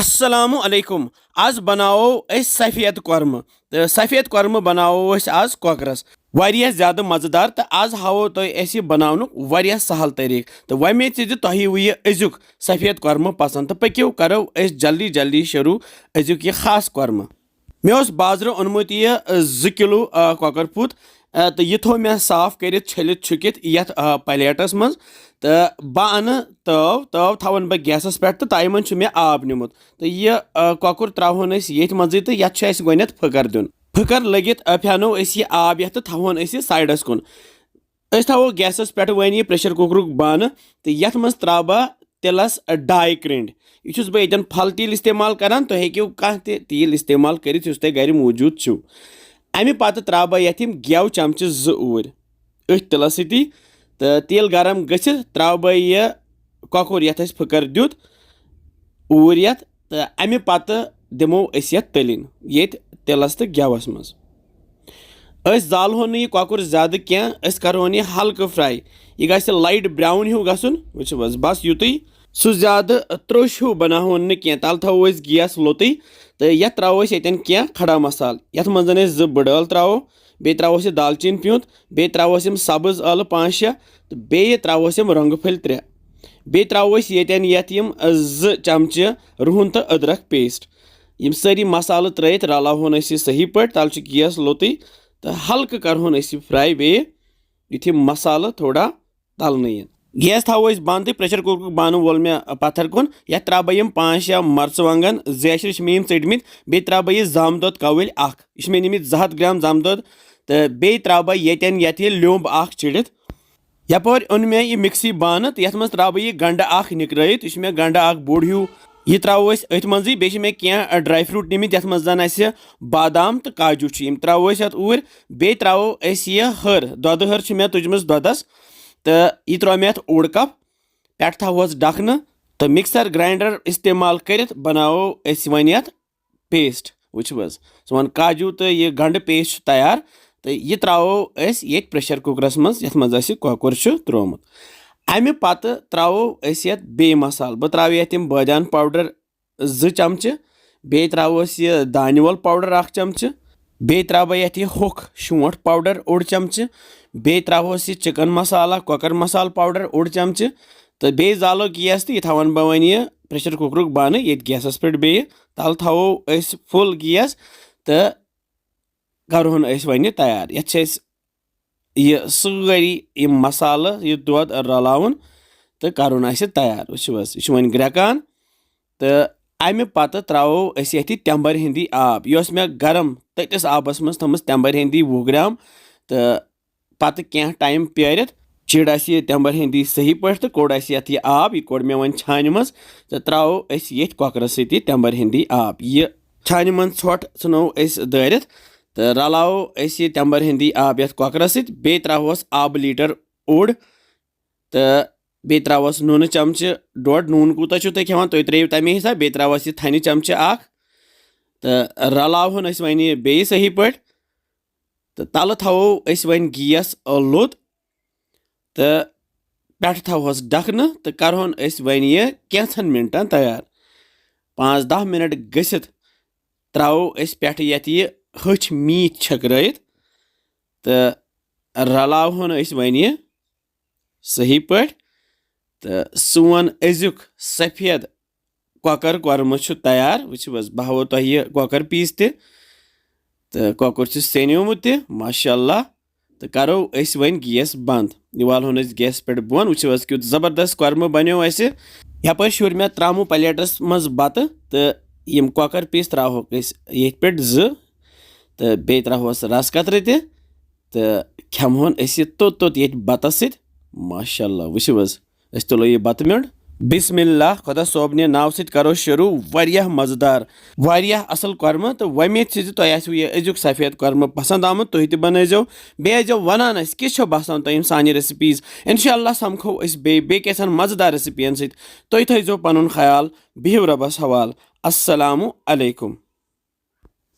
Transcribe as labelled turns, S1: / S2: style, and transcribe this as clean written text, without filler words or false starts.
S1: अस्सलामु अलैकुम। आज बनाओ अस सफेद कोरमा तो सफेद कोरमा बनाओ अस आज कोकरस वारिया ज्यादा मजेदार तो आज हावो तो अस बनाउनुक वारिया सहल तरीक तो वमे तुही वो अजुक सफेद कोरमा पसंद तो पक्यो करो अस जल्दी जल्दी शुरू अजुक यह खास कोरमा। मे बाजर ओनमुत यह 2 किलो कॉकर पुत तो यह थो मे साफ कर छलित छुकित ये प्लेटस मज तो बह अन तव थवन बह गैसस पे तो तय मन मे आब निमुत तो यह कॉकर त्रावन ये मजे तो ये गोत फकर दिन फकर लगित फेनो यह आब ये थवन साइडस कुन थो गैसस पे वन यह प्रेशर कुकरुक बान तो ये मज त्रा बह तिलस 2.5 क्रिंड यह बह ये फल तिल इस्तेमाल करान तो हेक्यू कह तिल इस्तेमाल कर गर मौजूद छो अमे पत त्रा बह ये गेव चमच 2 ऊर अथ तिलस सती तो तेल गरम गि त्रा बह यह कॉकर ये फकर दुत ऊर ये तो अमे पत दिमो ये तलिन ये तिलस तो गेवस मज जालहो न यह कॉकर ज्यादा क्या करो यह हल्क फ्राई यह गि लाइट ब्राउन हूँ गसन वो बस युत सह ज्यादा त्रोश हूँ बनाहो न तल थो गैस लोत तो ये त्रो क्या खड़ा मसाल ये मज 2 बड़ल त्रो बे त्रो दालचीन प्यूत बे त्रो सब्ज यल 5-6 तो बे त्रो रंग फल 3 बे त्रो ये 2 चमच रुहन तो अदरक पेस्ट यम सारी मसाल त्रित रलावन सही पे तल गैस लोत तो हल्क करहोन फ्राई बे युथ मसाल थोड़ा तलन गैस थो बंद तो प्रेशर कुकर बान वोल मे पत्थर कुन ये त्रा बह 5-6 मर्चवांगन जैशर मे चटमित बे त्रा बह जम दोद कवल यह मे निमित 200 ग्राम जम दोद तो बे त्रा बह ये लोब चिड़ित यपर ओन मे यह मिक्सी बान तो ये त्रा बह यह गंड निकरत यह मे गंड बोड़ हूँ यह त्रो अथ मज बे मे क्या ड्राई फ्रूट निमित ये जन बादाम तो काजू त्रो ऊर बे त्रो यह हर दोद हर मे तुजम दोदस तो यह त्रो मे ओड कप पे थोस डखन तो मिक्सर ग्राइंडर इस्तेमाल कर बनाओ वन ये पेस्ट वो वन काजू तो यह गंड पेस्ट तैयार तो यह त्रो ये प्रेशर कुकरस मज ये मज कॉकर त्रोमुत अमे पत त्रो ये बे मसाल बह त्रा ये बादान पाउडर 2 चमच बे त्रो यह दानवल पाउडर 1 चमच बे त्रा बह ये होख शोंठ पाउडर 1 चमच बे त्रो यह चिकन मसाला कॉकर मसाल पाउडर 1 चमच तो बे जालो गैस तो यह थवन बह वन यह प्रेशर कुकरुक बान ये गैसस पे बे तल थो फुल गैस तो करोन वन तैयार यह सारी मसाल यह दोद रलावन तो करोन तैयार वह वन ग्रेकान तो अमे पत त्रो ये तंबर हिंदी आब यह मे गरम तटिस आबस मज थमस तंबर हिंदी 20 ग्राम तो पत क्या टाइम पेरित चिड़ तंबर हिंदी सही पे तो कोड़ ये आब यह कोड़ मे वन छान मज तो त्रो ये कॉकरस सती तंबर हिंदी आब यह छान मज ोट नो दारित तो रलाओ यह तंबर हिंदी आब ये कॉकरस बे त्रोस आब लीटर ओड तो बे त्रोस नून चमच 1.5 नून कूत तुम खेवान तुम त्रो तमे हिसाब बे त्रोस यह थन चमच तो रलावन वन बे सही पे तो तल थो वन गैस लोत तो पे थोस डखन तो करोन वन यह कैंसन मिनटन तैयार 5-10 मिनट गसित त्रो पे ये हच मीत छकरत तो रलावन वन यह सही पे तो सोन अजुक सफेद कॉकर कोरमा तैयार वो बहावो तो यह कॉकर पीस तो कॉकर सेनोमुत माशाल्लाह तो करो वन गैस बंद वालोन गैस पे बोन वो क्युत जबरदस्त कोरमा बनो यपर शुर मे त्रामो प्लेटस मज बत तो यम कॉकर पीस त्रोक ये पे 2 तो बे त्रोस रस कतर तो खेमोन तोत ये बतस सत माशाल्लाह वो तुलो यह बत मियोंड बिस्मिल्लाह खुदा सोबन नाव सत करो शुरू वारिया मजेदार वारिया असल कोरमा तो वमेद तुम यह अजुक सफेद कोरमा पसंद आमुत तुम तह बनजो बे वनान किस बसान तुम सान रेसिपीज इंशाअल्लाह समखो बे कैसन मजेदार रेसिपियन सत तुम थो पन ख्याल बिहु रबस हवाल अस्सलामु अलैकुम।